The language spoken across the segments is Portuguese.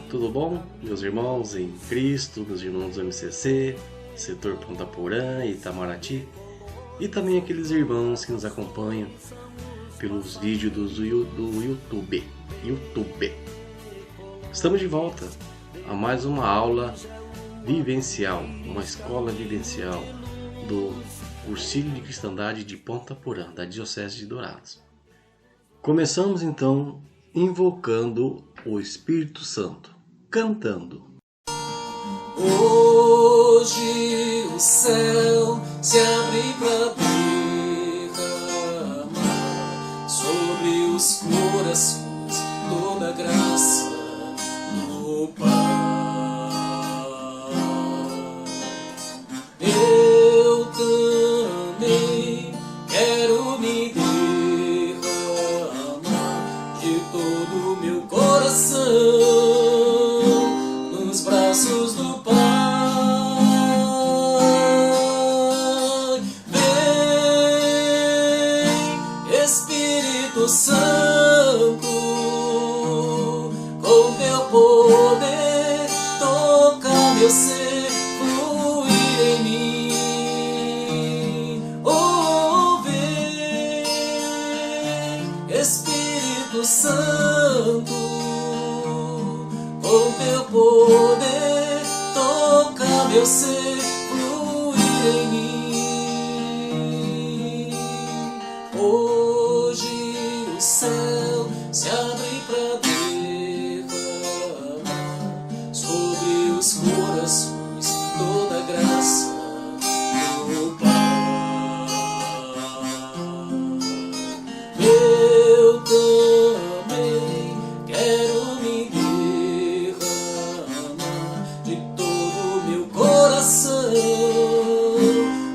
Tudo bom? Meus irmãos em Cristo, meus irmãos do MCC, setor Ponta Porã e Itamaraty, e também aqueles irmãos que nos acompanham pelos vídeos do YouTube. Estamos de volta a mais uma aula vivencial, uma escola vivencial do Cursilho de Cristandade de Ponta Porã, da Diocese de Dourados. Começamos então invocando o Espírito Santo, cantando. Hoje o céu se abre para derramar sobre os corações toda a graça do Pai. Eu também quero me derramar de todo o meu coração nos braços do Pai. Vem, Espírito Santo, com teu poder toca meu ser, fluir em mim. Oh, vem, Espírito Santo, com teu poder toca meu ser, fluir em mim. Hoje o céu se abre para derramar sobre os corações toda a graça do Pai. Eu também quero me derramar de todo o meu coração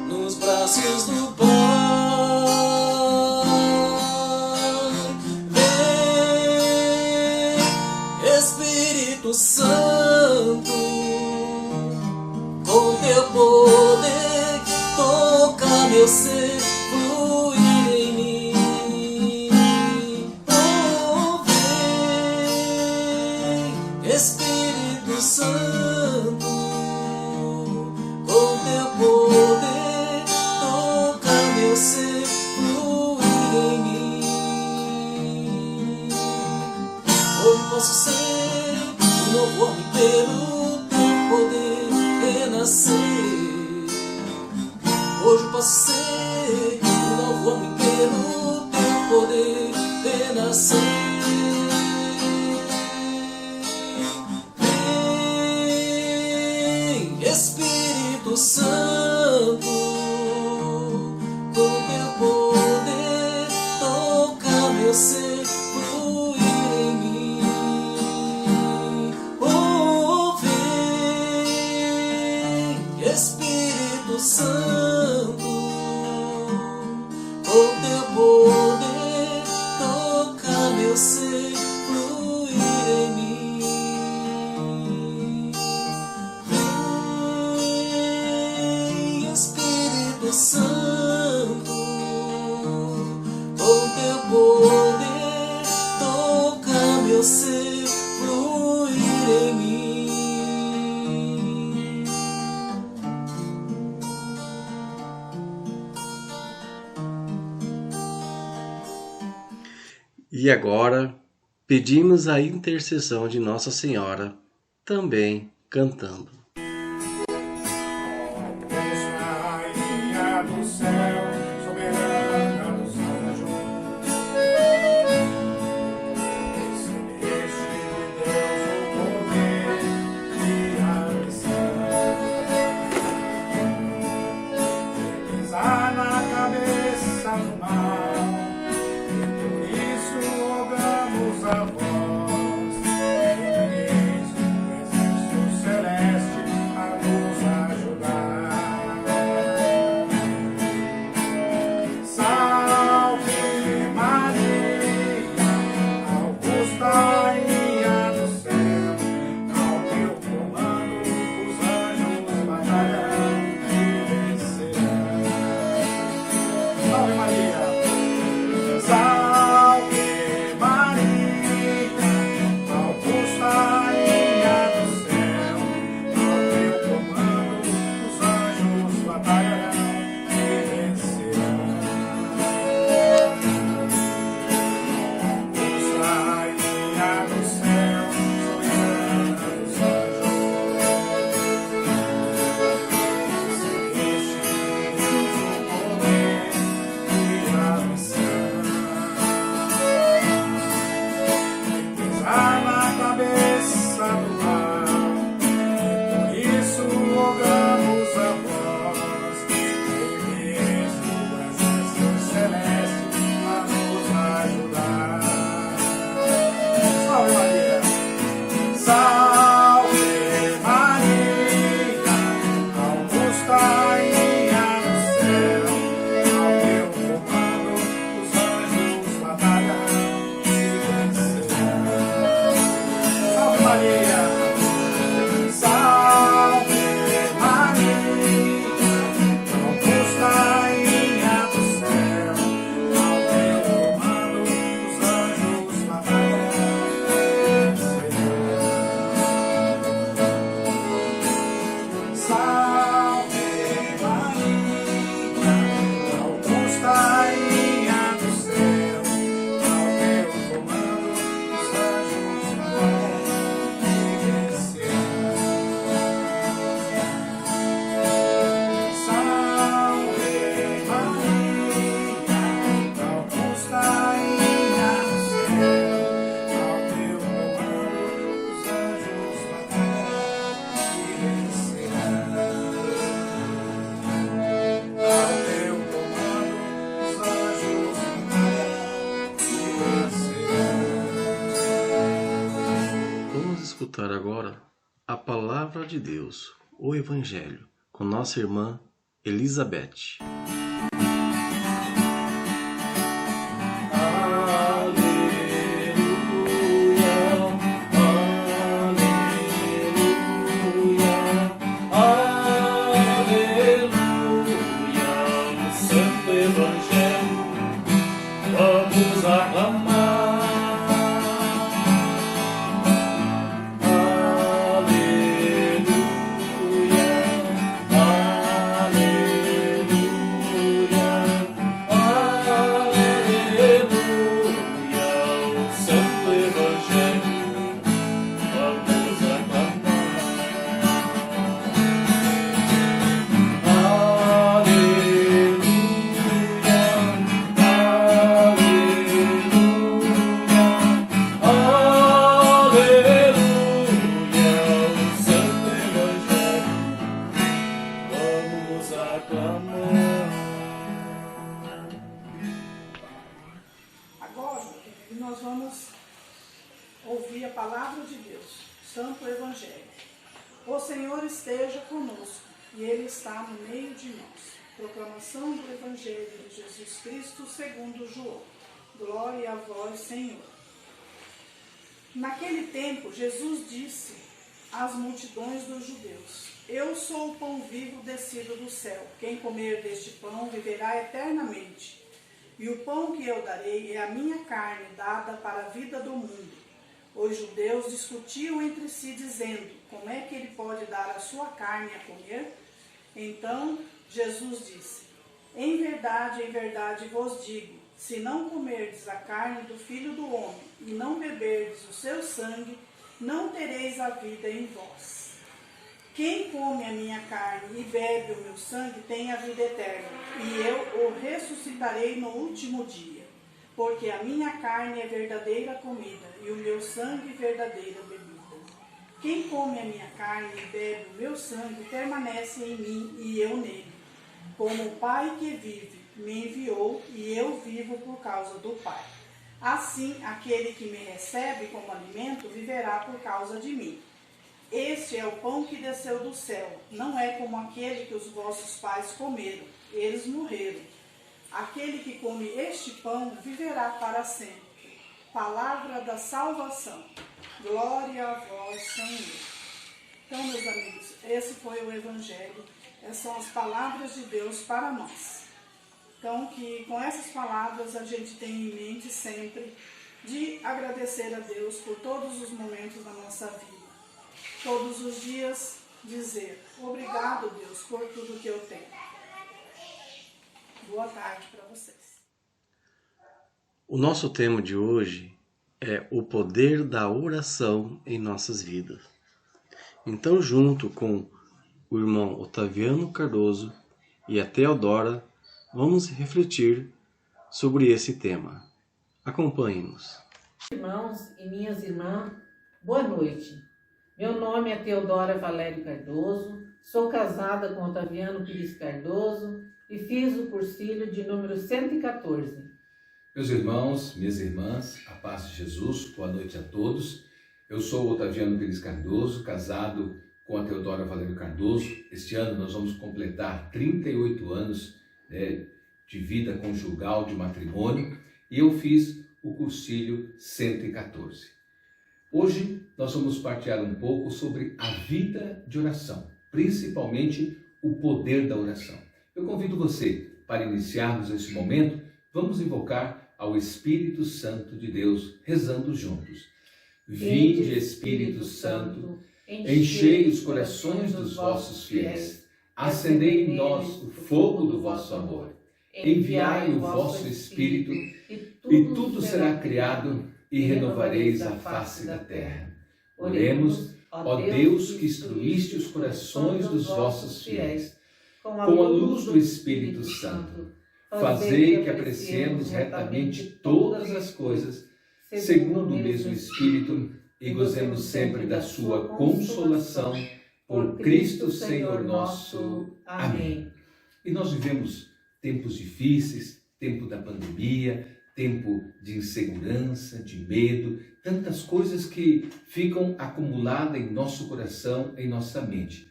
nos braços do Pai. Vem, Espírito Santo, com teu poder toca meu ser, fluir em mim. Oh, vem, Espírito Santo, com teu poder toca meu ser, fluir em mim. Hoje posso ser um novo homem pelo teu poder renascer. Hoje posso ser um novo homem pelo teu poder renascer. Vem, Espírito Santo, com teu poder toca meu ser, fluir em mim. Oh, vem, Espírito Santo, com teu poder toca meu ser, fluir em mim. Vem, Espírito Santo, com teu poder toca meu ser, fluir em mim. E agora pedimos a intercessão de Nossa Senhora, também cantando. Rainha do céu, soberana dos anjos, recebeste de Deus o poder e a missão de pisar na cabeça do mal, e por isso rogamos a vós, eis o exército celeste a nos ajudar. Salve Maria, augusta rainha do céu, ao teu comando os anjos batalham e vencerão. Salve Maria, salve Maria. escutar agora a Palavra de Deus, o Evangelho, com nossa irmã Elizabeth. Vamos aclamar. Aleluia, aleluia, aleluia. O Santo Evangelho, vamos aclamar. Agora, nós vamos ouvir a palavra de Deus, Santo Evangelho. O Senhor esteja conosco e Ele está no meio de nós. Proclamação do Evangelho de Jesus Cristo segundo João. Glória a vós, Senhor. Naquele tempo, Jesus disse às multidões dos judeus: Eu sou o pão vivo descido do céu. Quem comer deste pão viverá eternamente. E o pão que eu darei é a minha carne dada para a vida do mundo. Os judeus discutiam entre si, dizendo: Como é que ele pode dar a sua carne a comer? Então Jesus disse: em verdade vos digo, se não comerdes a carne do Filho do Homem e não beberdes o seu sangue, não tereis a vida em vós. Quem come a minha carne e bebe o meu sangue tem a vida eterna, e eu o ressuscitarei no último dia. Porque a minha carne é verdadeira comida, e o meu sangue verdadeira bebida. Quem come a minha carne e bebe o meu sangue permanece em mim e eu nele. Como o Pai que vive me enviou, e eu vivo por causa do Pai. Assim, aquele que me recebe como alimento viverá por causa de mim. Este é o pão que desceu do céu, não é como aquele que os vossos pais comeram, eles morreram. Aquele que come este pão viverá para sempre. Palavra da salvação. Glória a vós, Senhor. Então, meus amigos, esse foi o Evangelho. Essas são as palavras de Deus para nós. Então, que com essas palavras a gente tenha em mente sempre de agradecer a Deus por todos os momentos da nossa vida. Todos os dias dizer: obrigado, Deus, por tudo que eu tenho. Boa tarde para vocês. O nosso tema de hoje é o poder da oração em nossas vidas. Então, junto com o irmão Otaviano Cardoso e a Teodora, vamos refletir sobre esse tema. Acompanhe-nos. Irmãos e minhas irmãs, boa noite. Meu nome é Teodora Valério Cardoso, sou casada com Otaviano Pires Cardoso e fiz o cursilho de número 114. Meus irmãos, minhas irmãs, a paz de Jesus, boa noite a todos. Eu sou o Otaviano Pires Cardoso, casado com a Teodora Valério Cardoso. Este ano nós vamos completar 38 anos de vida conjugal, de matrimônio, e eu fiz o cursilho 114. Hoje nós vamos partilhar um pouco sobre a vida de oração, principalmente o poder da oração. Eu convido você para iniciarmos esse momento, vamos invocar ao Espírito Santo de Deus, rezando juntos. Vinde, Espírito Santo, enchei os corações dos vossos fiéis, acendei em nós o fogo do vosso amor, enviai o vosso Espírito e tudo será criado e renovareis a face da terra. Oremos, ó Deus que instruíste os corações dos vossos fiéis, com a luz do Espírito Santo, fazei que apreciemos retamente todas as coisas, segundo o mesmo Espírito, e gozemos sempre da sua consolação, por Cristo Senhor nosso. Amém. E nós vivemos tempos difíceis, tempo da pandemia, tempo de insegurança, de medo, tantas coisas que ficam acumuladas em nosso coração, em nossa mente.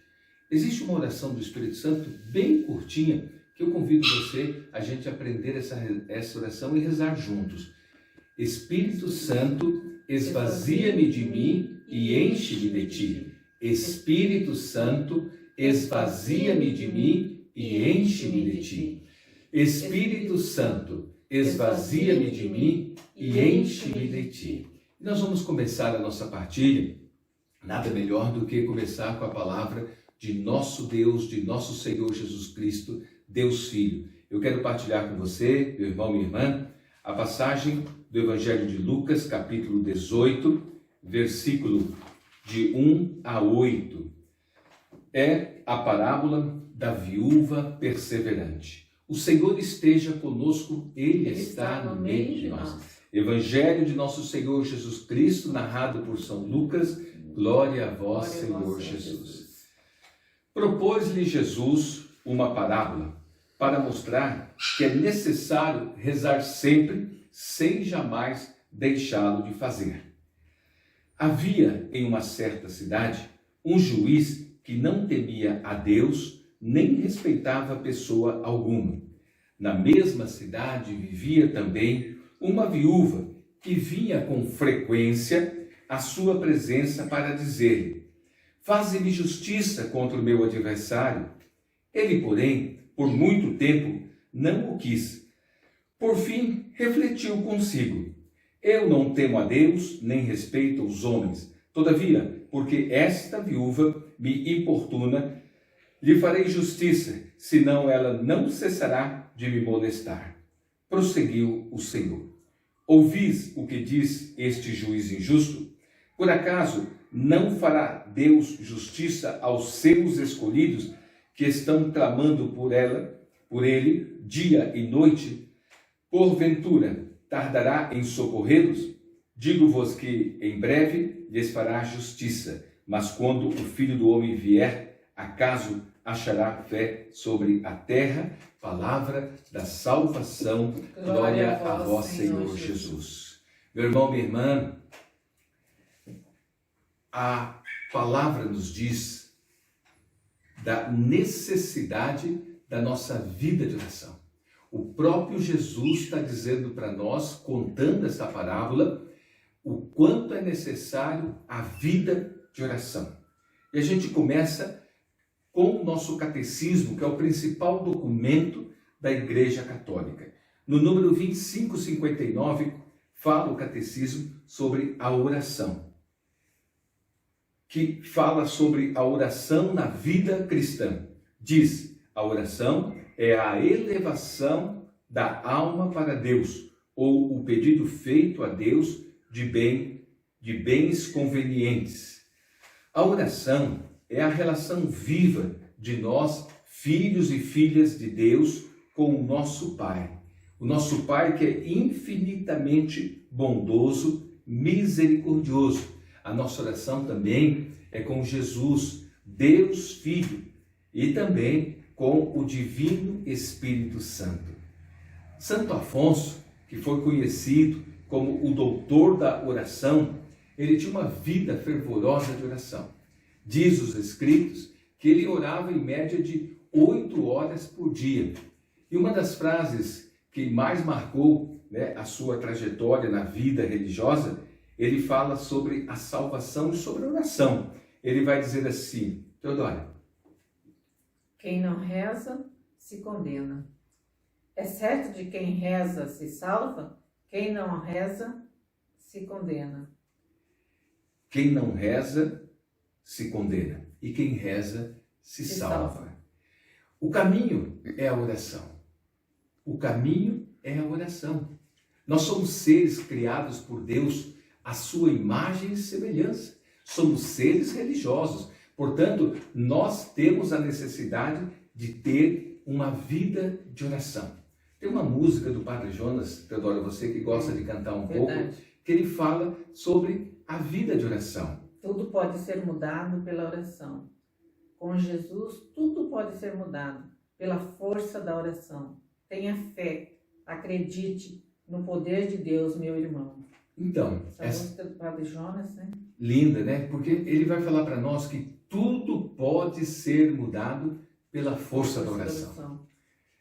Existe uma oração do Espírito Santo bem curtinha que eu convido você a gente aprender essa oração e rezar juntos. Espírito Santo, esvazia-me de mim e enche-me de ti. Espírito Santo, esvazia-me de mim e enche-me de ti. Espírito Santo, esvazia-me de mim e enche-me de ti. Nós vamos começar a nossa partilha, nada melhor do que começar com a palavra de nosso Deus, de nosso Senhor Jesus Cristo, Deus Filho. Eu quero partilhar com você, meu irmão, minha irmã, a passagem do Evangelho de Lucas, capítulo 18, versículo de 1 a 8. É a parábola da viúva perseverante. O Senhor esteja conosco, Ele está no meio de nós. Evangelho de nosso Senhor Jesus Cristo, narrado por São Lucas. Glória a vós, Senhor Jesus. Propôs-lhe Jesus uma parábola para mostrar que é necessário rezar sempre, sem jamais deixá-lo de fazer. Havia em uma certa cidade um juiz que não temia a Deus nem respeitava pessoa alguma. Na mesma cidade vivia também uma viúva que vinha com frequência à sua presença para dizer-lhe: faze-me justiça contra o meu adversário. Ele, porém, por muito tempo não o quis. Por fim, refletiu consigo: eu não temo a Deus, nem respeito os homens. Todavia, porque esta viúva me importuna, lhe farei justiça, senão ela não cessará de me molestar. Prosseguiu o Senhor: ouvis o que diz este juiz injusto? Por acaso não fará Deus justiça aos seus escolhidos, que estão clamando por ele, dia e noite? Porventura tardará em socorrê-los? Digo-vos que em breve lhes fará justiça. Mas quando o Filho do Homem vier, acaso achará fé sobre a terra? Palavra da salvação. Glória a vós, Senhor Jesus. Meu irmão, minha irmã, a palavra nos diz da necessidade da nossa vida de oração. O próprio Jesus está dizendo para nós, contando essa parábola, o quanto é necessário a vida de oração. E a gente começa com o nosso catecismo, que é o principal documento da Igreja Católica. No número 2559, fala o catecismo sobre a oração, que fala sobre a oração na vida cristã. Diz: a oração é a elevação da alma para Deus, ou o pedido feito a Deus de bens convenientes. A oração é a relação viva de nós, filhos e filhas de Deus, com o nosso Pai. O nosso Pai que é infinitamente bondoso, misericordioso. A nossa oração também é com Jesus, Deus Filho, e também com o Divino Espírito Santo. Santo Afonso, que foi conhecido como o doutor da oração, ele tinha uma vida fervorosa de oração. Diz os escritos que ele orava em média de 8 horas por dia. E uma das frases que mais marcou, a sua trajetória na vida religiosa, ele fala sobre a salvação e sobre a oração. Ele vai dizer assim: Teodora, quem não reza, se condena. É certo de quem reza se salva, quem não reza, se condena. Quem não reza, se condena. E quem reza, se salva. O caminho é a oração. O caminho é a oração. Nós somos seres criados por Deus à sua imagem e semelhança. Somos seres religiosos. Portanto, nós temos a necessidade de ter uma vida de oração. Tem uma música do Padre Jonas, Teodora, você que gosta de cantar um pouco, que ele fala sobre a vida de oração. Tudo pode ser mudado pela oração. Com Jesus, tudo pode ser mudado pela força da oração. Tenha fé, acredite, no poder de Deus, meu irmão. Então, Essa música do Padre Jonas, né? linda, né? Porque ele vai falar para nós que tudo pode ser mudado pela força da oração.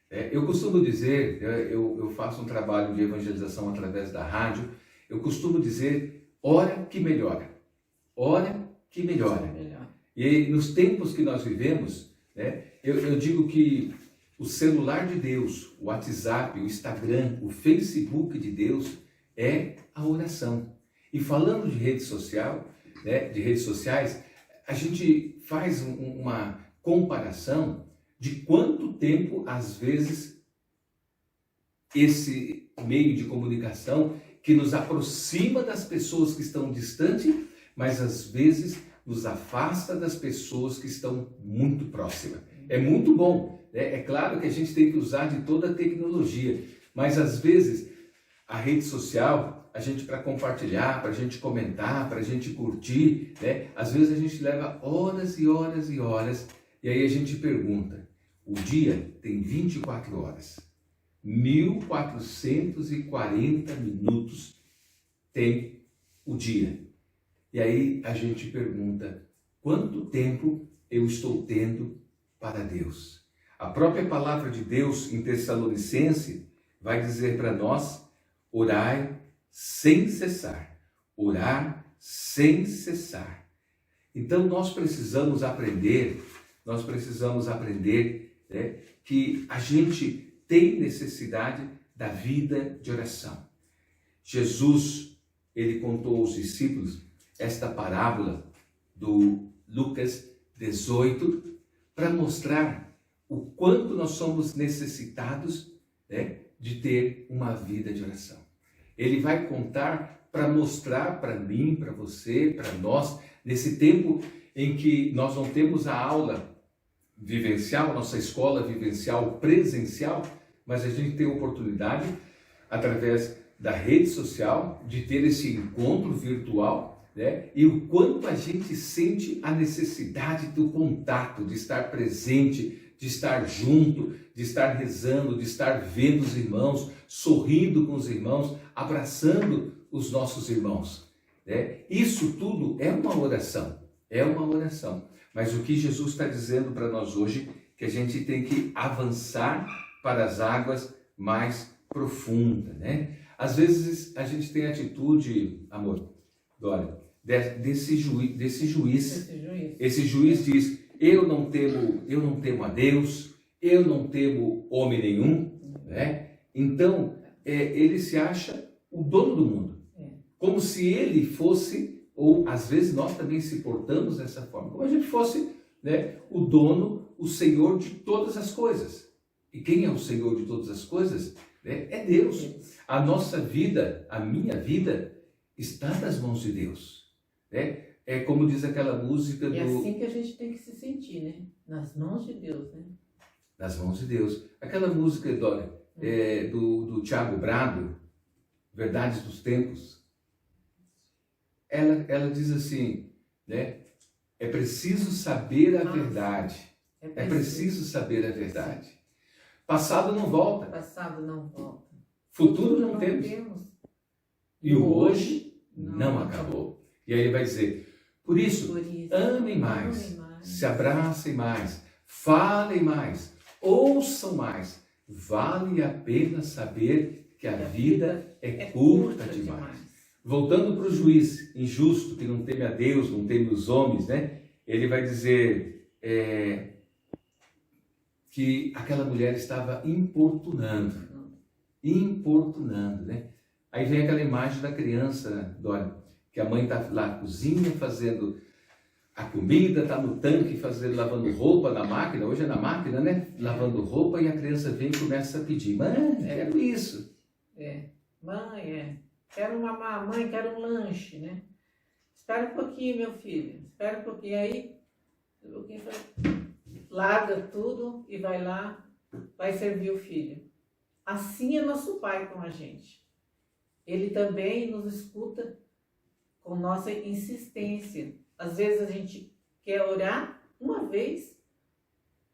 Eu costumo dizer, eu faço um trabalho de evangelização através da rádio, eu costumo dizer, ora que melhora. Ora que melhora. E aí, nos tempos que nós vivemos, né, eu digo que o celular de Deus, o WhatsApp, o Instagram, o Facebook de Deus é a oração. E falando de rede social, né, de redes sociais, a gente faz uma comparação de quanto tempo, às vezes, esse meio de comunicação que nos aproxima das pessoas que estão distantes, mas às vezes nos afasta das pessoas que estão muito próximas. É muito bom, né? É claro que a gente tem que usar de toda a tecnologia, mas às vezes a rede social, a gente para compartilhar, para a gente comentar, para a gente curtir, né? Às vezes a gente leva horas e horas e horas, e aí a gente pergunta, o dia tem 24 horas, 1440 minutos tem o dia. E aí a gente pergunta, quanto tempo eu estou tendo para Deus? A própria palavra de Deus em Tessalonicense vai dizer para nós, orai sem cessar, orar sem cessar. Então nós precisamos aprender, né, que a gente tem necessidade da vida de oração. Jesus, ele contou aos discípulos esta parábola do Lucas 18 para mostrar o quanto nós somos necessitados, né, de ter uma vida de oração. Ele vai contar para mostrar para mim, para você, para nós, nesse tempo em que nós não temos a aula vivencial, nossa escola vivencial presencial, mas a gente tem a oportunidade, através da rede social, de ter esse encontro virtual, né? E o quanto a gente sente a necessidade do contato, de estar presente, de estar junto, de estar rezando, de estar vendo os irmãos, sorrindo com os irmãos, abraçando os nossos irmãos, né? Isso tudo é uma oração, Mas o que Jesus está dizendo para nós hoje, que a gente tem que avançar para as águas mais profundas, né? Às vezes a gente tem atitude, amor, Dória, desse juiz. Esse juiz diz, eu não temo a Deus, eu não temo homem nenhum, né? Então, ele se acha o dono do mundo. Como se ele fosse, ou às vezes nós também se portamos dessa forma, como a gente fosse, né, o dono, o Senhor de todas as coisas. E quem é o Senhor de todas as coisas? É Deus. A nossa vida, a minha vida, está nas mãos de Deus. É como diz aquela música do... É assim que a gente tem que se sentir, né? Nas mãos de Deus, né? Nas mãos de Deus. Aquela música, Dória, do Tiago Brado, Verdades dos Tempos, ela diz assim, né? É preciso saber a verdade. É preciso saber a verdade. Passado não volta. Passado não volta. Futuro não temos. E o hoje não acabou. E aí ele vai dizer, por isso amem mais, se abracem mais, falem mais, ouçam mais. Vale a pena saber que a vida é curta demais. Voltando para o juiz injusto, que não teme a Deus, não teme os homens, né? Ele vai dizer que aquela mulher estava importunando, né? Aí vem aquela imagem da criança, Dória, que a mãe está lá na cozinha fazendo a comida, está no tanque lavando roupa na máquina, hoje é na máquina, né? Lavando roupa, e a criança vem e começa a pedir, mãe, quero isso. Quero uma mãe, quero um lanche, né? Espera um pouquinho, meu filho, espera um pouquinho. Aí, larga tudo e vai lá, vai servir o filho. Assim é nosso Pai com a gente. Ele também nos escuta com nossa insistência. Às vezes a gente quer orar uma vez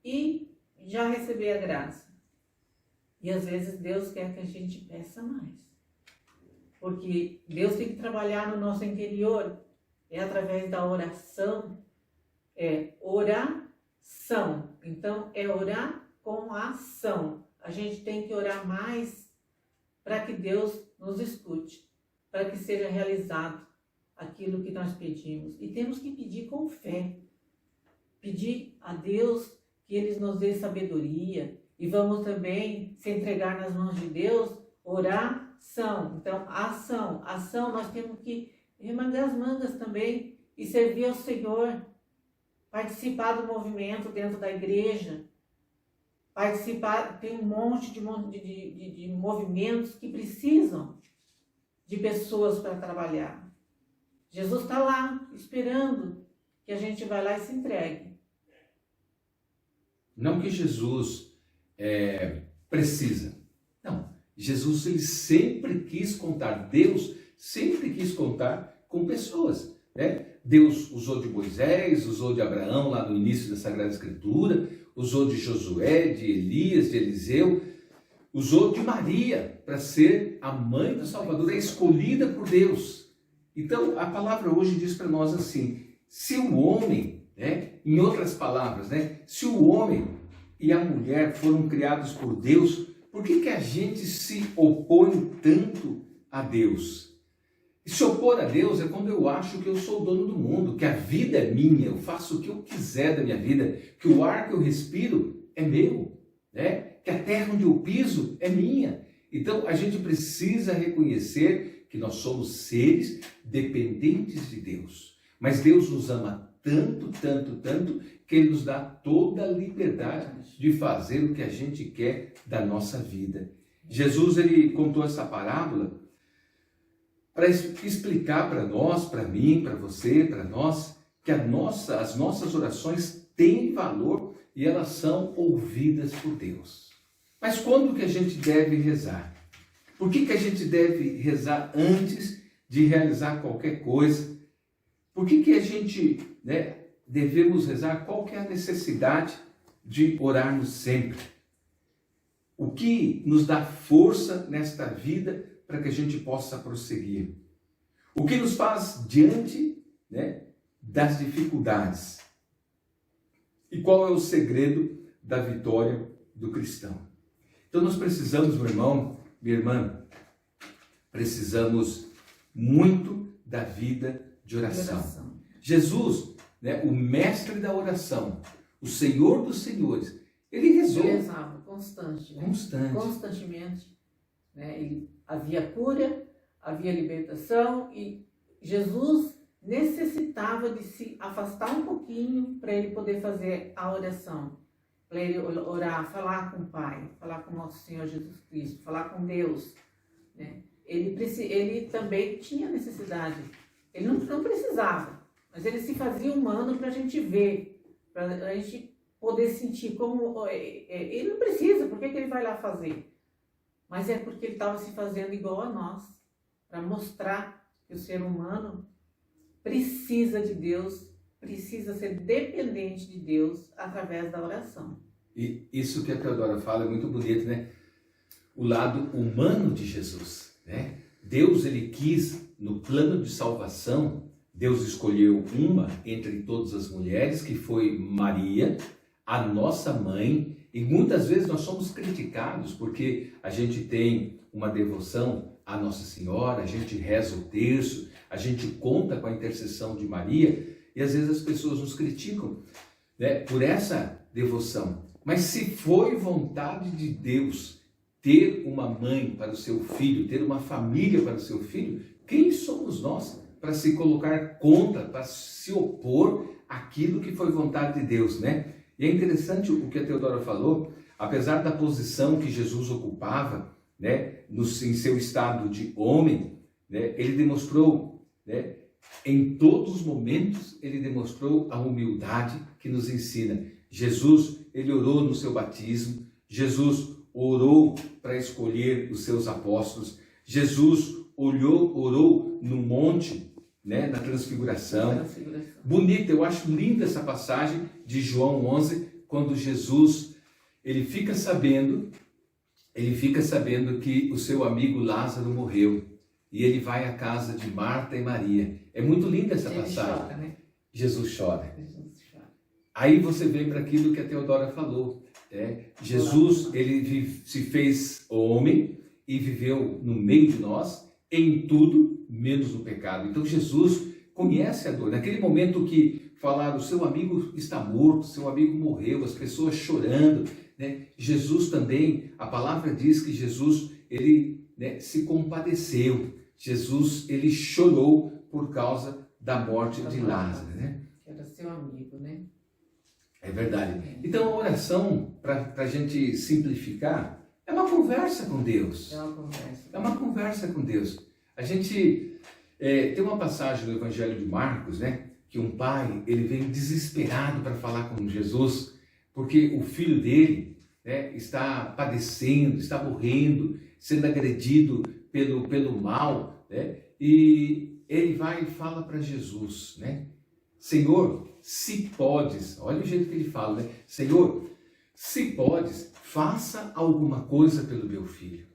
e já receber a graça. E às vezes Deus quer que a gente peça mais. porque Deus tem que trabalhar no nosso interior, é através da oração, oração. Então, é orar com ação. A gente tem que orar mais para que Deus nos escute, para que seja realizado aquilo que nós pedimos. E temos que pedir com fé, pedir a Deus que Ele nos dê sabedoria, e vamos também se entregar nas mãos de Deus, oração. Então, ação, nós temos que remangar as mangas também e servir ao Senhor, participar do movimento dentro da igreja, participar, tem um monte de movimentos que precisam de pessoas para trabalhar. Jesus está lá, esperando que a gente vá lá e se entregue. Não que Jesus precisa. Não. Jesus, ele sempre quis contar, Deus sempre quis contar com pessoas, né? Deus usou de Moisés, usou de Abraão lá no início da Sagrada Escritura, usou de Josué, de Elias, de Eliseu, usou de Maria para ser a mãe do Salvador, é escolhida por Deus. Então, a palavra hoje diz para nós assim, se o homem, né, em outras palavras, né, se o homem e a mulher foram criados por Deus, por que a gente se opõe tanto a Deus? E se opor a Deus é quando eu acho que eu sou o dono do mundo, que a vida é minha, eu faço o que eu quiser da minha vida, que o ar que eu respiro é meu, né? Que a terra onde eu piso é minha. Então, a gente precisa reconhecer que nós somos seres dependentes de Deus. Mas Deus nos ama tanto, tanto, tanto, que Ele nos dá toda a liberdade de fazer o que a gente quer da nossa vida. Jesus, ele contou essa parábola para explicar para nós, para mim, para você, para nós, que as nossas orações têm valor e elas são ouvidas por Deus. Mas quando que a gente deve rezar? Por que a gente deve rezar antes de realizar qualquer coisa? Por que a gente, né, devemos rezar? Qual que é a necessidade de orarmos sempre? O que nos dá força nesta vida para que a gente possa prosseguir? O que nos faz diante, né, das dificuldades? E qual é o segredo da vitória do cristão? Então nós precisamos, meu irmão, minha irmã, precisamos muito da vida de oração. Jesus, né, o mestre da oração, o Senhor dos senhores, ele rezou. Ele rezava constantemente. Né? Havia cura, havia libertação e Jesus necessitava de se afastar um pouquinho para ele poder fazer a oração, para ele orar, falar com o Pai, falar com o nosso Senhor Jesus Cristo, falar com Deus. Né? Ele também tinha necessidade, ele não precisava, mas ele se fazia humano para a gente ver, para a gente poder sentir como ele não precisa, por que ele vai lá fazer? Mas é porque ele estava se fazendo igual a nós, para mostrar que o ser humano precisa de Deus, precisa ser dependente de Deus através da oração. E isso que a Teodora fala é muito bonito, né? O lado humano de Jesus, né? Deus, ele quis, no plano de salvação, Deus escolheu uma entre todas as mulheres, que foi Maria, a nossa mãe, e muitas vezes nós somos criticados porque a gente tem uma devoção à Nossa Senhora, a gente reza o terço, a gente conta com a intercessão de Maria, e às vezes as pessoas nos criticam, né, por essa devoção. Mas se foi vontade de Deus ter uma mãe para o seu filho, ter uma família para o seu filho, quem somos nós para se colocar contra, para se opor àquilo que foi vontade de Deus, né? E é interessante o que a Teodora falou, apesar da posição que Jesus ocupava, né, em seu estado de homem, né, ele demonstrou, né, em todos os momentos, ele demonstrou a humildade que nos ensina. Jesus, ele orou no seu batismo, Jesus orou para escolher os seus apóstolos, Jesus orou no monte, né, na transfiguração. Bonita, eu acho linda essa passagem de João 11, quando Jesus, ele fica sabendo que o seu amigo Lázaro morreu. e ele vai à casa de Marta e Maria. É muito linda essa Ele passagem. chora, né? Jesus chora. Jesus chora. Aí você vem para aquilo que a Teodora falou. Jesus, ele se fez homem e viveu no meio de nós em tudo, menos no pecado. Então Jesus conhece a dor. Naquele momento que falaram, seu amigo está morto, seu amigo morreu, as pessoas chorando, né? Jesus também, a palavra diz que Jesus, ele, né, se compadeceu. Jesus, ele chorou por causa da morte de Lázaro, né? Que era seu amigo, né? É verdade. Então a oração, para a gente simplificar, é uma conversa com Deus. É uma conversa. É uma conversa com Deus. A gente tem uma passagem do Evangelho de Marcos, né? Que um pai, ele vem desesperado para falar com Jesus, porque o filho dele, né, está padecendo, está morrendo, sendo agredido pelo mal, né? E ele vai e fala para Jesus, né? Senhor, se podes, olha o jeito que ele fala, né? Senhor, se podes, faça alguma coisa pelo meu filho.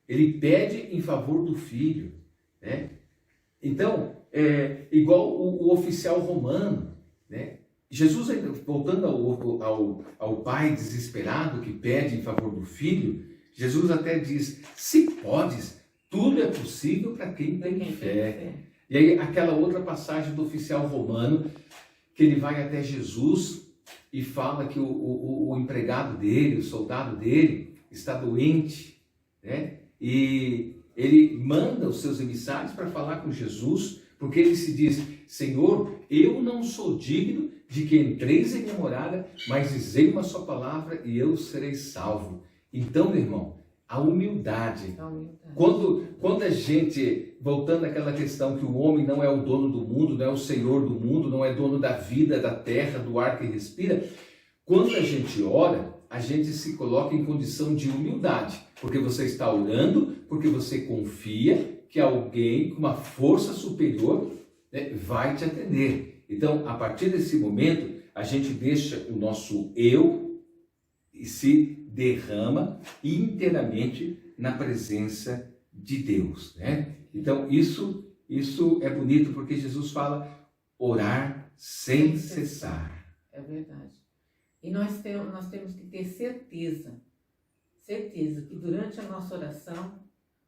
Ele pede em favor do filho, né? Então, igual o oficial romano, né? Jesus, voltando ao pai desesperado que pede em favor do filho, Jesus até diz, se podes, tudo é possível para quem tem fé. E aí aquela outra passagem do oficial romano, que ele vai até Jesus e fala que o empregado dele, o soldado dele, está doente, né? E ele manda os seus emissários para falar com Jesus, porque ele se diz, Senhor, eu não sou digno de que entreis em minha morada, mas dizei uma só palavra e eu serei salvo. Então, meu irmão, a humildade. Quando a gente, voltando àquela questão que o homem não é o dono do mundo, não é o senhor do mundo, não é dono da vida, da terra, do ar que respira, quando a gente ora, a gente se coloca em condição de humildade, porque você está orando, porque você confia que alguém com uma força superior, né, vai te atender. Então, a partir desse momento, a gente deixa o nosso eu e se derrama inteiramente na presença de Deus, né? Então, isso é bonito, porque Jesus fala orar sem cessar. É verdade. E nós temos que ter certeza que durante a nossa oração,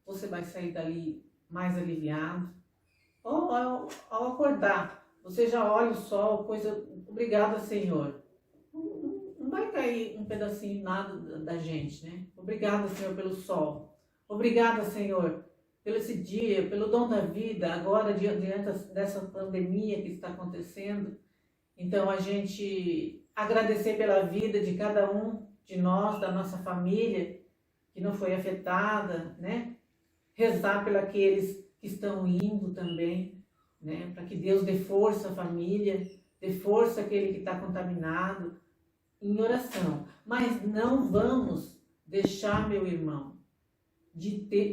você vai sair dali mais aliviado. Ao acordar, você já olha o sol, coisa, obrigada, Senhor. Não vai cair um pedacinho nada da gente, né? Obrigada, Senhor, pelo sol. Obrigada, Senhor, pelo esse dia, pelo dom da vida, agora diante dessa pandemia que está acontecendo. Então, a gente agradecer pela vida de cada um de nós, da nossa família, que não foi afetada, né? Rezar pelos que estão indo também, né? Para que Deus dê força à família, dê força àquele que está contaminado, em oração. Mas não vamos deixar, meu irmão,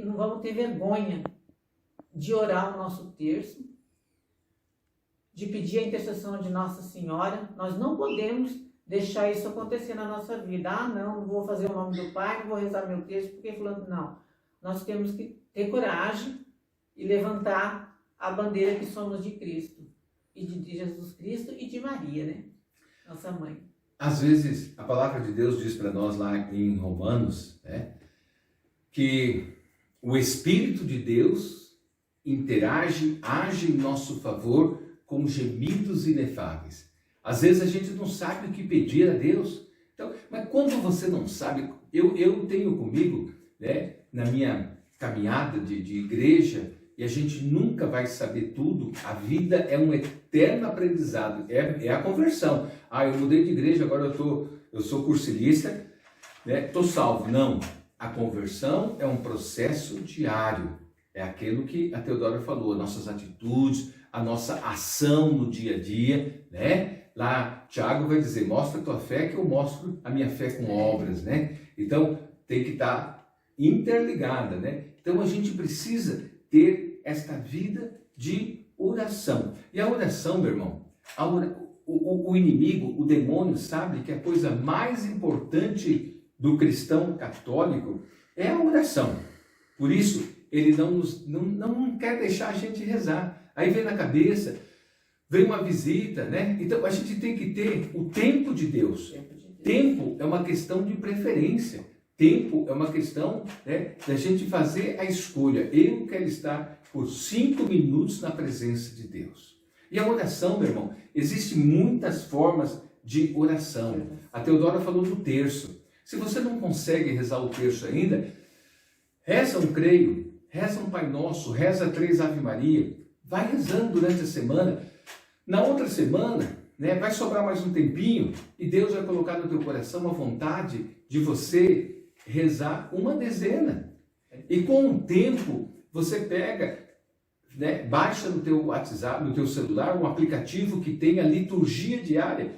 não vamos ter vergonha de orar o nosso terço, de pedir a intercessão de Nossa Senhora. Nós não podemos deixar isso acontecer na nossa vida. Não vou fazer o nome do Pai, não vou rezar meu terço, porque falando, não. Nós temos que ter coragem e levantar a bandeira que somos de Cristo, e de Jesus Cristo e de Maria, né? Nossa mãe. Às vezes, a palavra de Deus diz para nós lá em Romanos, né, que o Espírito de Deus age em nosso favor com gemidos inefáveis. Às vezes a gente não sabe o que pedir a Deus. Então, mas quando você não sabe, eu tenho comigo, né, na minha caminhada de igreja, e a gente nunca vai saber tudo, a vida é um eterno aprendizado, é a conversão. Eu mudei de igreja, agora eu sou cursilista, né, estou salvo. Não, a conversão é um processo diário, é aquilo que a Teodora falou, nossas atitudes, a nossa ação no dia a dia, né? Lá, Tiago vai dizer, mostra a tua fé que eu mostro a minha fé com obras, né? Então, tem que estar interligada, né? Então, a gente precisa ter esta vida de oração. E a oração, meu irmão, o inimigo, o demônio, sabe que a coisa mais importante do cristão católico é a oração. Por isso, ele não quer deixar a gente rezar. Aí vem na cabeça, vem uma visita, né? Então a gente tem que ter o tempo de Deus. Tempo é uma questão de preferência. Tempo é uma questão, né, da gente fazer a escolha. Eu quero estar por 5 minutos na presença de Deus. E a oração, meu irmão, existem muitas formas de oração. A Teodora falou do terço. Se você não consegue rezar o terço ainda, reza um creio, reza um Pai Nosso, reza 3 Ave Maria, vai rezando durante a semana. Na outra semana, né, vai sobrar mais um tempinho e Deus vai colocar no teu coração a vontade de você rezar uma dezena. E com o tempo, você pega, né, baixa no teu WhatsApp, no teu celular, um aplicativo que tem a liturgia diária.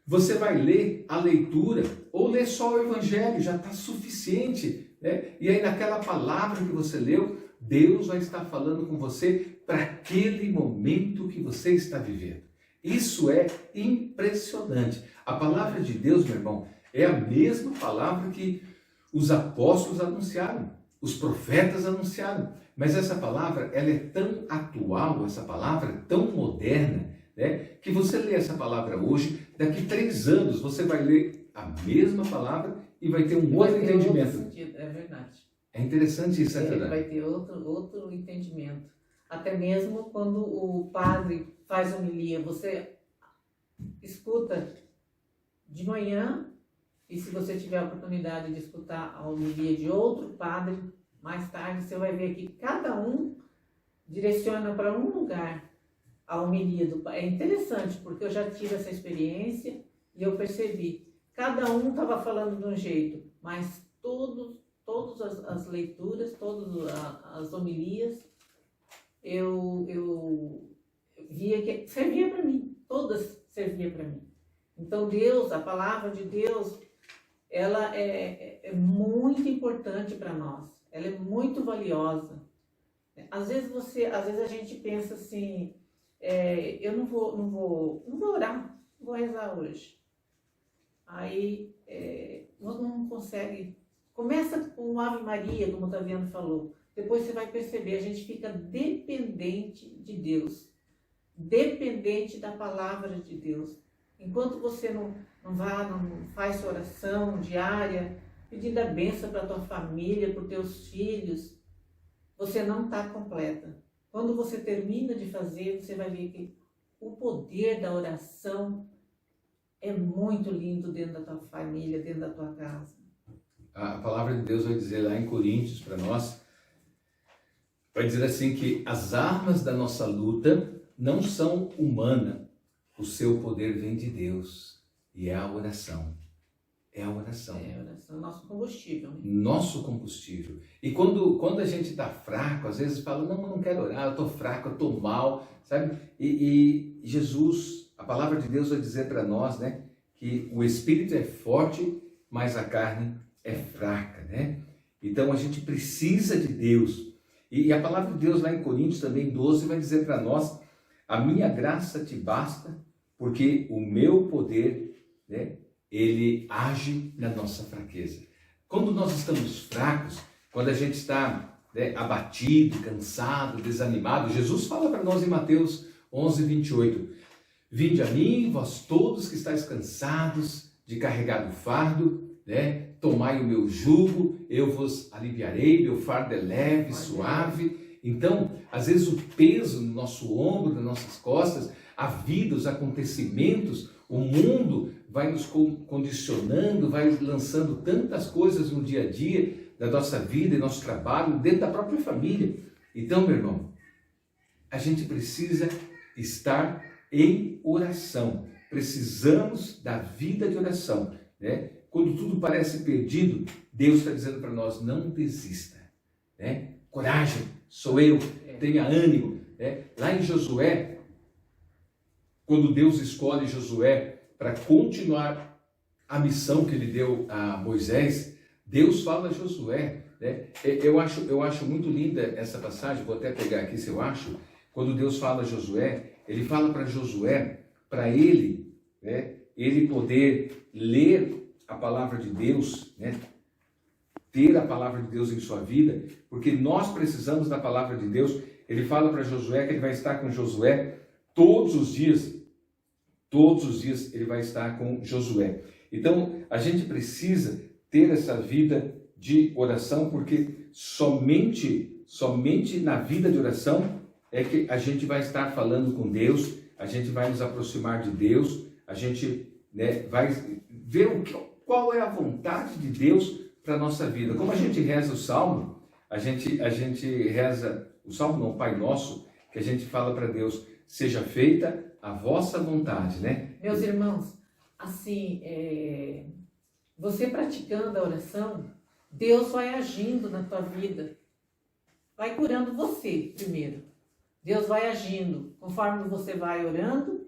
Você vai ler a leitura ou ler só o Evangelho, já está suficiente, né? E aí naquela palavra que você leu, Deus vai estar falando com você para aquele momento que você está vivendo. Isso é impressionante. A palavra de Deus, meu irmão, é a mesma palavra que os apóstolos anunciaram, os profetas anunciaram. Mas essa palavra, ela é tão atual, essa palavra tão moderna, né, que você lê essa palavra hoje, daqui 3 anos você vai ler a mesma palavra e vai ter um outro entendimento. Outro sentido, é verdade. É interessante isso, né, Teodora? Vai ter outro entendimento. Até mesmo quando o padre faz homilia, você escuta de manhã, e se você tiver a oportunidade de escutar a homilia de outro padre, mais tarde você vai ver que cada um direciona para um lugar a homilia do padre. É interessante, porque eu já tive essa experiência e eu percebi. Cada um estava falando de um jeito, mas todas as leituras, todas as homilias, eu via que servia para mim, todas serviam para mim. Então Deus, a palavra de Deus, ela é muito importante para nós, ela é muito valiosa. Às vezes a gente pensa assim, eu não vou orar, não vou rezar hoje. Aí não consegue. Começa com Ave Maria, como o Taviano falou. Depois você vai perceber, a gente fica dependente de Deus, dependente da palavra de Deus. Enquanto você não faz sua oração diária, pedindo a bênção para a tua família, para os teus filhos, você não está completa. Quando você termina de fazer, você vai ver que o poder da oração é muito lindo dentro da tua família, dentro da tua casa. A palavra de Deus vai dizer lá em Coríntios para nós, vai dizer assim que as armas da nossa luta não são humanas, o seu poder vem de Deus e é a oração. É a oração. É a oração, nosso combustível. Né? Nosso combustível. E quando a gente está fraco, às vezes fala, não quero orar, eu estou fraco, eu estou mal, sabe? E Jesus, a palavra de Deus vai dizer para nós, né, que o espírito é forte, mas a carne é fraca, né? Então a gente precisa de Deus. E a palavra de Deus lá em Coríntios também 12 vai dizer para nós, a minha graça te basta, porque o meu poder, né, ele age na nossa fraqueza. Quando nós estamos fracos, quando a gente está, né, abatido, cansado, desanimado, Jesus fala para nós em Mateus 11, 28, vinde a mim, vós todos que estáis cansados de carregar o fardo, né, tomai o meu jugo, eu vos aliviarei, meu fardo é leve, suave. Então, às vezes o peso no nosso ombro, nas nossas costas, a vida, os acontecimentos, o mundo vai nos condicionando, vai lançando tantas coisas no dia a dia da nossa vida e nosso trabalho, dentro da própria família. Então, meu irmão, a gente precisa estar em oração. Precisamos da vida de oração, né? Quando tudo parece perdido, Deus está dizendo para nós, não desista, né? Coragem, sou eu, tenha ânimo, né? Lá em Josué, quando Deus escolhe Josué para continuar a missão que ele deu a Moisés, Deus fala a Josué, né? Eu acho muito linda essa passagem, vou até pegar aqui se eu acho, quando Deus fala a Josué, ele fala para Josué, para ele, né, ele poder ler a palavra de Deus, né, ter a palavra de Deus em sua vida, porque nós precisamos da palavra de Deus. Ele fala para Josué que ele vai estar com Josué todos os dias ele vai estar com Josué. Então, a gente precisa ter essa vida de oração, porque somente na vida de oração é que a gente vai estar falando com Deus, a gente vai nos aproximar de Deus, a gente vai ver qual é a vontade de Deus para a nossa vida. Como a gente reza o Salmo, a gente reza o Salmo, não, o Pai Nosso, que a gente fala para Deus, seja feita a vossa vontade, né? Meus irmãos, assim, você praticando a oração, Deus vai agindo na tua vida, vai curando você primeiro. Deus vai agindo, conforme você vai orando,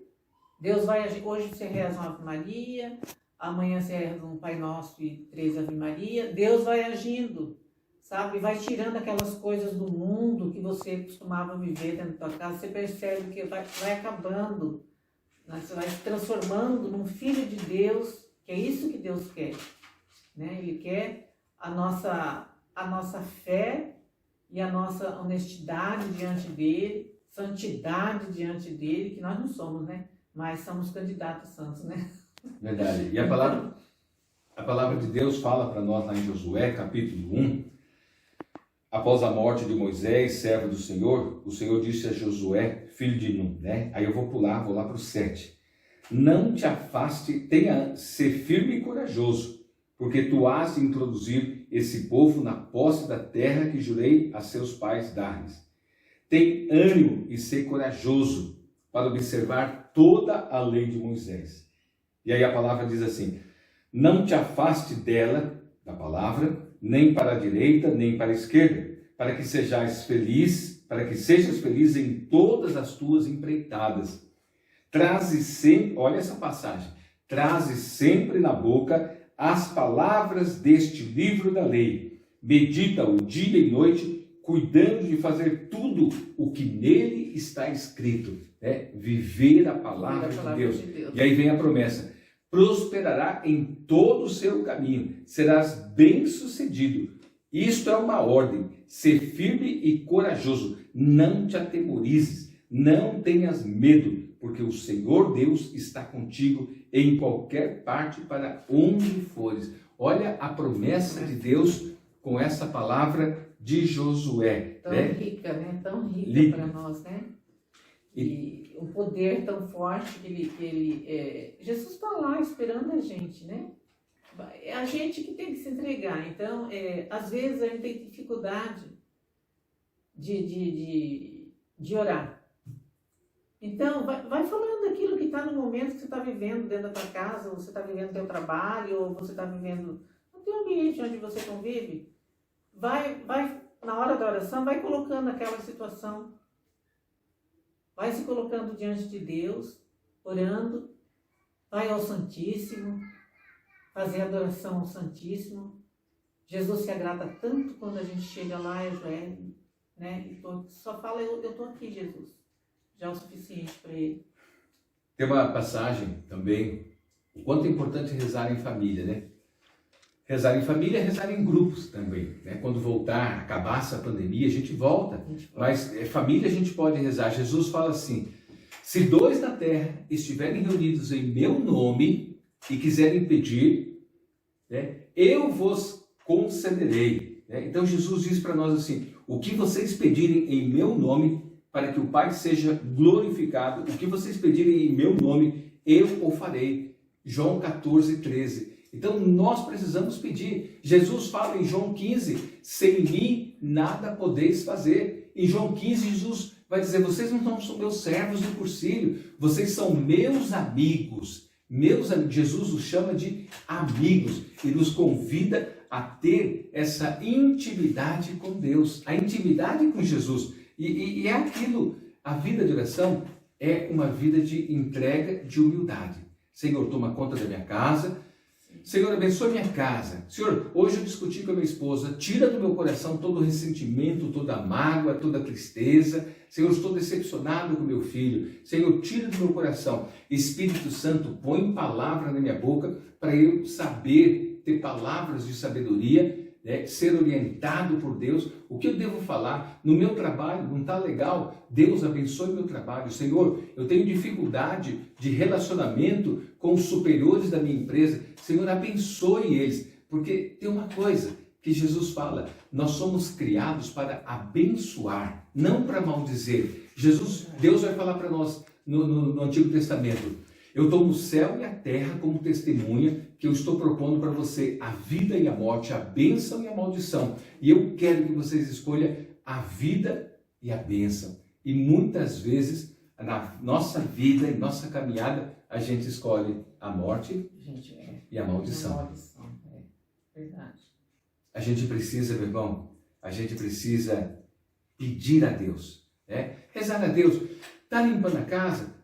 Deus vai agir. Hoje você reza uma Ave Maria, amanhã você reza um Pai Nosso e 3 Ave Maria, Deus vai agindo, sabe? Vai tirando aquelas coisas do mundo que você costumava viver dentro da tua casa, você percebe que vai acabando, né? Você vai se transformando num filho de Deus, que é isso que Deus quer, né? Ele quer a nossa fé e a nossa honestidade diante dele, santidade diante dele, que nós não somos, né? Mas somos candidatos santos, né? Verdade. E a palavra de Deus fala para nós lá em Josué, capítulo 1, após a morte de Moisés, servo do Senhor, o Senhor disse a Josué, filho de Nun, né? Aí eu vou lá para o 7. Não te afaste, ser firme e corajoso, porque tu has de introduzir esse povo na posse da terra que jurei a seus pais dar-lhes. Tem ânimo e ser corajoso para observar toda a lei de Moisés. E aí a palavra diz assim, não te afaste dela, da palavra, nem para a direita, nem para a esquerda, para que sejas feliz em todas as tuas empreitadas. Traze sempre, olha essa passagem, traze sempre na boca as palavras deste livro da lei. Medita-o dia e noite, cuidando de fazer tudo o que nele está escrito. Viver a palavra de Deus. E aí vem a promessa. Prosperará em todo o seu caminho, serás bem-sucedido. Isto é uma ordem, ser firme e corajoso, não te atemorizes, não tenhas medo, porque o Senhor Deus está contigo em qualquer parte para onde fores. Olha a promessa de Deus com essa palavra de Josué. Tão rica, né? Tão rica para nós, né? E um poder tão forte que Jesus está lá esperando a gente, né? É a gente que tem que se entregar. Então, às vezes a gente tem dificuldade de orar. Então, vai falando daquilo que está no momento que você está vivendo dentro da tua casa, ou você está vivendo no teu trabalho, ou você está vivendo no teu ambiente onde você convive. Vai, na hora da oração, vai colocando aquela situação. Vai se colocando diante de Deus, orando, vai ao Santíssimo, fazer adoração ao Santíssimo. Jesus se agrada tanto quando a gente chega lá e ajoelha, né? E só fala, eu estou aqui, Jesus. Já é o suficiente para ele. Tem uma passagem também, o quanto é importante rezar em família, né? Rezar em família, rezar em grupos também, né? Quando voltar, acabar essa pandemia, a gente volta. Mas família a gente pode rezar. Jesus fala assim, se 2 na terra estiverem reunidos em meu nome e quiserem pedir, né, eu vos concederei. Né? Então Jesus diz para nós assim, o que vocês pedirem em meu nome, para que o Pai seja glorificado, o que vocês pedirem em meu nome, eu o farei. João 14, 13. Então nós precisamos pedir. Jesus fala em João 15, sem mim nada podeis fazer. Em João 15 Jesus vai dizer, vocês não são meus servos do cursilho, vocês são meus amigos. Jesus os chama de amigos e nos convida a ter essa intimidade com Deus, a intimidade com Jesus. E é aquilo, a vida de oração é uma vida de entrega, de humildade. Senhor, toma conta da minha casa. Senhor, abençoe minha casa. Senhor, hoje eu discuti com a minha esposa, tira do meu coração todo o ressentimento, toda a mágoa, toda a tristeza. Senhor, estou decepcionado com meu filho. Senhor, tira do meu coração. Espírito Santo, põe palavra na minha boca para eu saber ter palavras de sabedoria né, ser orientado por Deus. O que eu devo falar? No meu trabalho, não está legal? Deus abençoe meu trabalho. Senhor, eu tenho dificuldade de relacionamento com os superiores da minha empresa. Senhor, abençoe eles. Porque tem uma coisa que Jesus fala, nós somos criados para abençoar, não para maldizer. Deus vai falar para nós no Antigo Testamento, eu tomo o céu e a terra como testemunha que eu estou propondo para você a vida e a morte, a bênção e a maldição. E eu quero que vocês escolham a vida e a bênção. E muitas vezes, na nossa vida e nossa caminhada, a gente escolhe a morte e a maldição. Verdade. A gente precisa, meu irmão, a gente precisa pedir a Deus, né? Rezar a Deus. Está limpando a casa,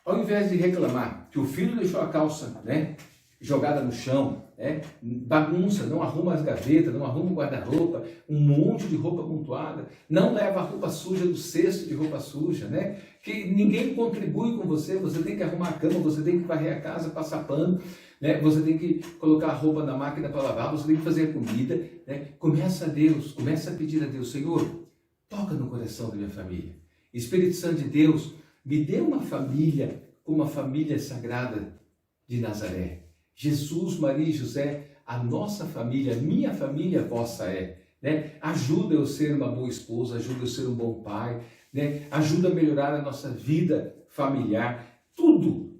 ao invés de reclamar que o filho deixou a calça, né, jogada no chão, né, bagunça, não arruma as gavetas, não arruma o guarda-roupa, um monte de roupa amontoada, não leva a roupa suja do cesto de roupa suja, né, que ninguém contribui com você, você tem que arrumar a cama, você tem que varrer a casa, passar pano, né, você tem que colocar a roupa na máquina para lavar, você tem que fazer a comida, né, começa a pedir a Deus, Senhor, toca no coração da minha família. Espírito Santo de Deus, me dê uma família como a família sagrada de Nazaré. Jesus, Maria e José, a nossa família, minha família, vossa é. Né? Ajuda eu a ser uma boa esposa, ajuda eu a ser um bom pai, né? Ajuda a melhorar a nossa vida familiar. Tudo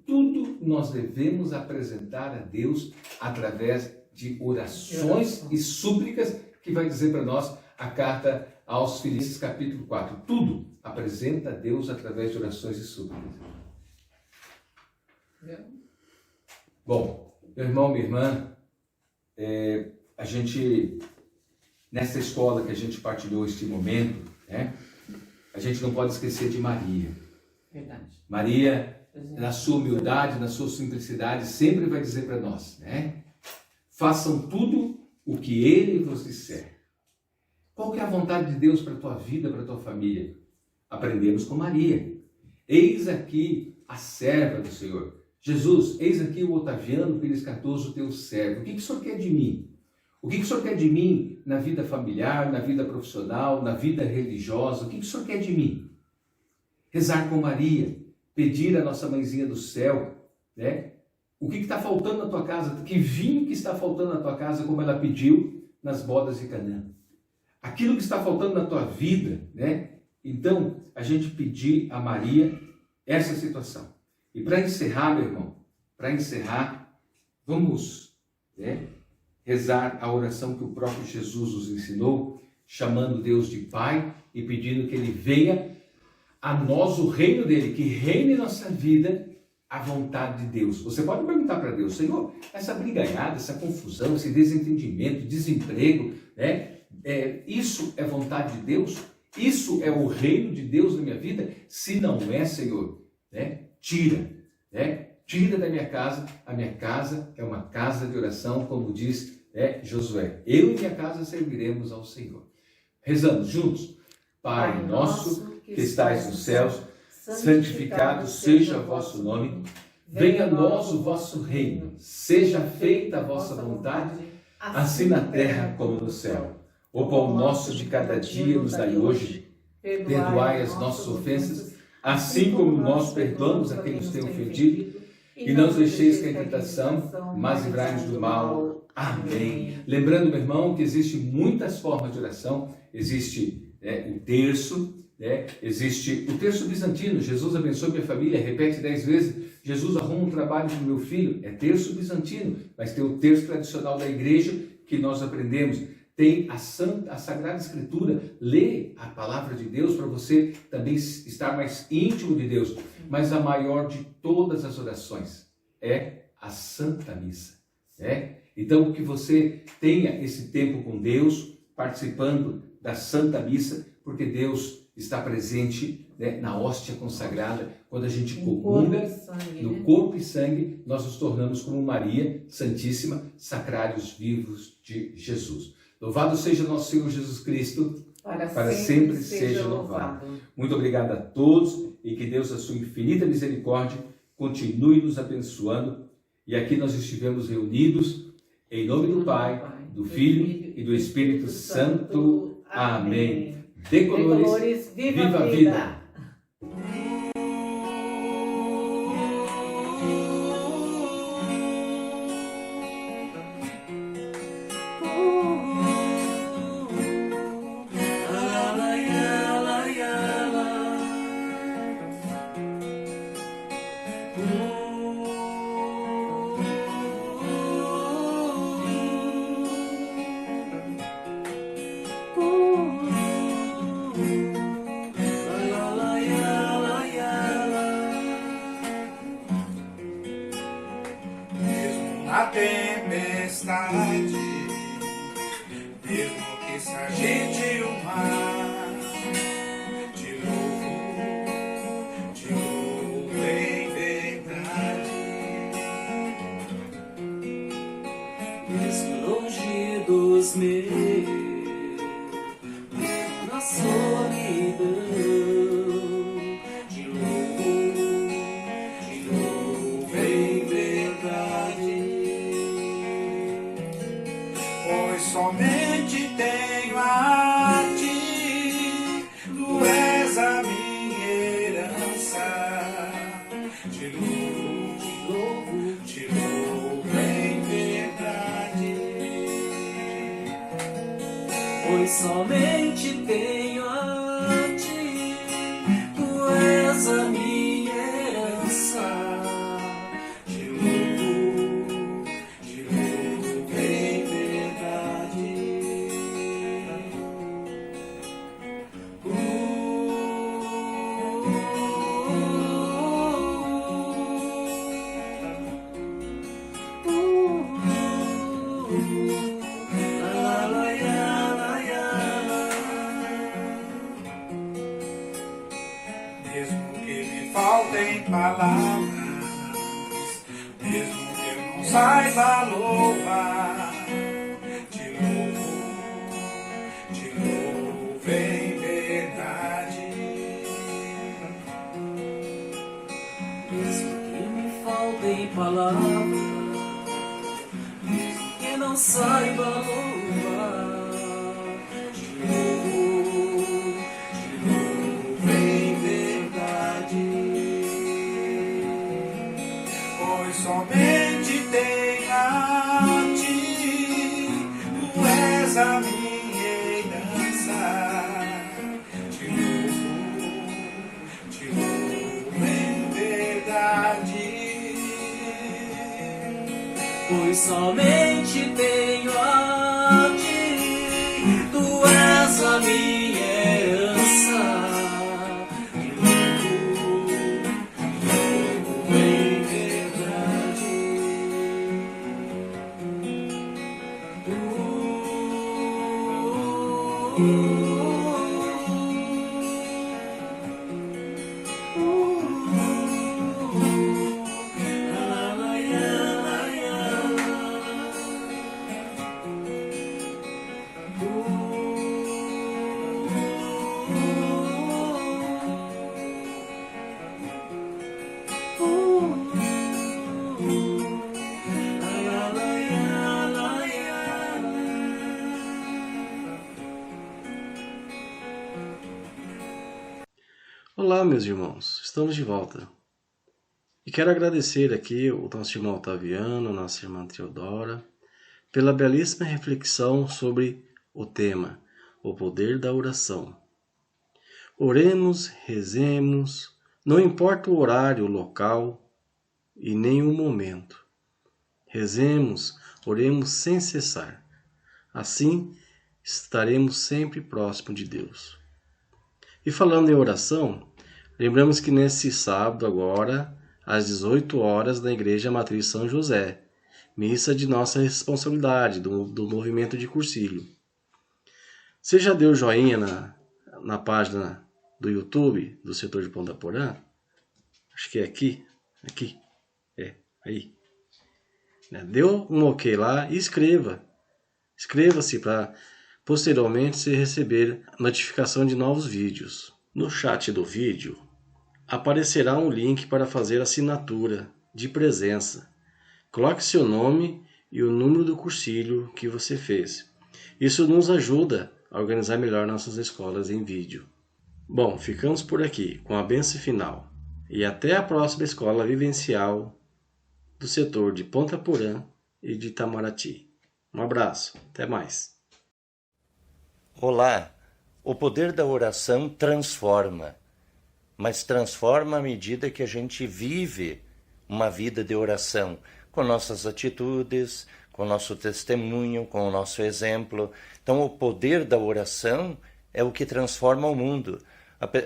nós devemos apresentar a Deus através de orações e súplicas, que vai dizer para nós a carta aos Filipenses capítulo 4. Tudo apresenta a Deus através de orações e súplicas. Bom, meu irmão, minha irmã, a gente, nessa escola que a gente partilhou este momento, né, a gente não pode esquecer de Maria. Verdade. Maria, na sua humildade, na sua simplicidade, sempre vai dizer para nós, né, façam tudo o que Ele vos disser. Qual que é a vontade de Deus para a tua vida, para a tua família? Aprendemos com Maria. Eis aqui a serva do Senhor. Jesus, eis aqui o Otaviano Pires Cardoso, teu servo. O que o Senhor quer de mim? O que o Senhor quer de mim na vida familiar, na vida profissional, na vida religiosa? O que o Senhor quer de mim? Rezar com Maria, pedir à nossa mãezinha do céu, né? O que está faltando na tua casa? Que vinho que está faltando na tua casa, como ela pediu nas bodas de Canaã? Aquilo que está faltando na tua vida, né? Então, a gente pedir a Maria essa situação. E para encerrar, meu irmão, vamos, né, rezar a oração que o próprio Jesus nos ensinou, chamando Deus de Pai e pedindo que Ele venha a nós o reino dEle, que reine em nossa vida a vontade de Deus. Você pode perguntar para Deus, Senhor, essa brigaiada, essa confusão, esse desentendimento, desemprego, né, isso é vontade de Deus? Isso é o reino de Deus na minha vida? Se não é, Senhor, né, tira da minha casa. A minha casa é uma casa de oração, como diz Josué. Eu e minha casa serviremos ao Senhor. Rezamos juntos. Pai nosso que estais nos céus, santificado seja o vosso nome. Venha a nós o vosso reino. Seja feita a vossa vontade, assim na terra como no céu. O pão nosso de cada dia nos dai hoje. Perdoai as nossas ofensas, assim como nós perdoamos a quem nos tem ofendido, e não nos deixeis cair em tentação, mas livrai-nos do mal. Amém. Lembrando, meu irmão, que existem muitas formas de oração. Existe o terço, existe o terço bizantino. Jesus abençoe minha família, repete 10 vezes. Jesus arruma um trabalho para o meu filho, é terço bizantino. Mas tem o terço tradicional da igreja que nós aprendemos. Tem a Sagrada Escritura, lê a palavra de Deus para você também estar mais íntimo de Deus. Mas a maior de todas as orações é a Santa Missa. Então, que você tenha esse tempo com Deus, participando da Santa Missa, porque Deus está presente na hóstia consagrada. Quando a gente comunga no corpo e sangue, nós nos tornamos como Maria Santíssima, sacrários vivos de Jesus. Louvado seja nosso Senhor Jesus Cristo, para sempre seja louvado. Muito obrigado a todos e que Deus, a sua infinita misericórdia, continue nos abençoando. E aqui nós estivemos reunidos em nome do Pai, do Filho e do Espírito Santo. Amém. Decolores, Decolores, viva a vida! A tempestade, mesmo que se agite o mar, te louvo em verdade. Mesmo longe dos meus, na solidão, te louvo em verdade. Pois somente tenho a ti, tu és a minha herança. Te louvo em verdade. Pois somente tenho a ti, tu és a minha herança. Te louvo em verdade. Mesmo que me faltem palavras, mesmo que eu não saiba louvar, te louvo em verdade. Mesmo que me faltem palavras, mesmo que não saiba louvar, te louvo em verdade. Pois somente tenho a ti, tu és a minha herança. Te louvo em verdade. Pois somente tenho a ti, tu és a minha herança. Te louvo em verdade. Olá, meus irmãos, estamos de volta. E quero agradecer aqui o nosso irmão Otaviano, nossa irmã Teodora, pela belíssima reflexão sobre o tema, o poder da oração. Oremos, rezemos, não importa o horário, o local e nem o momento. Rezemos, oremos sem cessar. Assim, estaremos sempre próximo de Deus. E falando em oração, lembramos que nesse sábado agora, às 18 horas, na Igreja Matriz São José, missa de nossa responsabilidade, do movimento de Cursilho. Você já deu joinha na página do YouTube do setor de Ponta Porã? Acho que é aqui, aí. Deu um ok lá e inscreva-se para posteriormente você receber notificação de novos vídeos. No chat do vídeo aparecerá um link para fazer assinatura de presença. Coloque seu nome e o número do cursilho que você fez. Isso nos ajuda a organizar melhor nossas escolas em vídeo. Bom, ficamos por aqui com a bênção final e até a próxima escola vivencial do setor de Ponta Porã e de Itamaraty. Um abraço, até mais. Olá, o poder da oração transforma, mas transforma à medida que a gente vive uma vida de oração, com nossas atitudes, com o nosso testemunho, com o nosso exemplo. Então o poder da oração é o que transforma o mundo.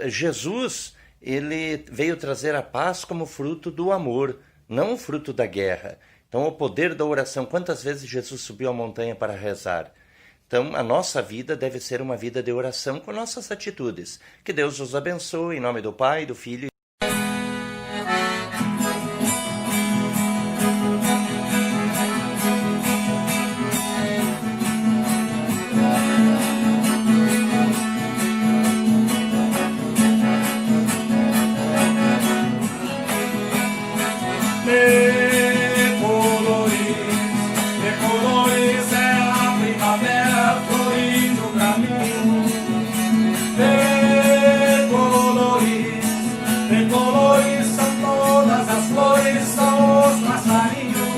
Jesus, ele veio trazer a paz como fruto do amor, não o fruto da guerra. Então o poder da oração, quantas vezes Jesus subiu a montanha para rezar? Então a nossa vida deve ser uma vida de oração com nossas atitudes. Que Deus os abençoe, em nome do Pai, do Filho e colores é a primavera florindo pra mim. De colores são todas as flores, são os passarinhos.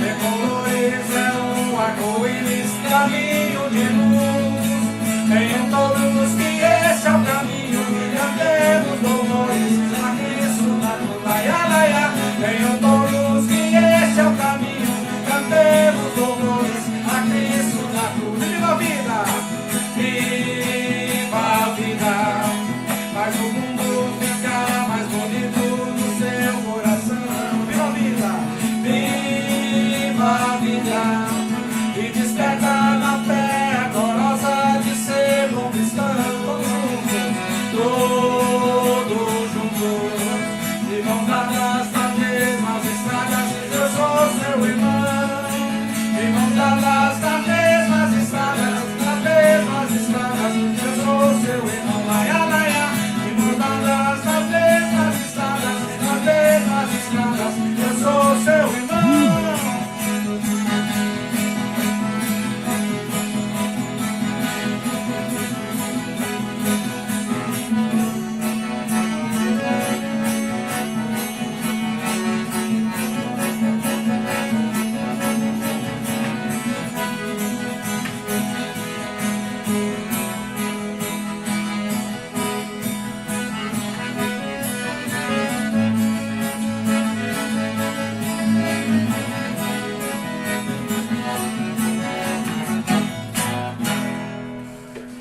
De colores é um arco-íris, caminho de luz. Venham todos que esse é o caminho, e cantemos louvores a Cristo na luz. Venham todos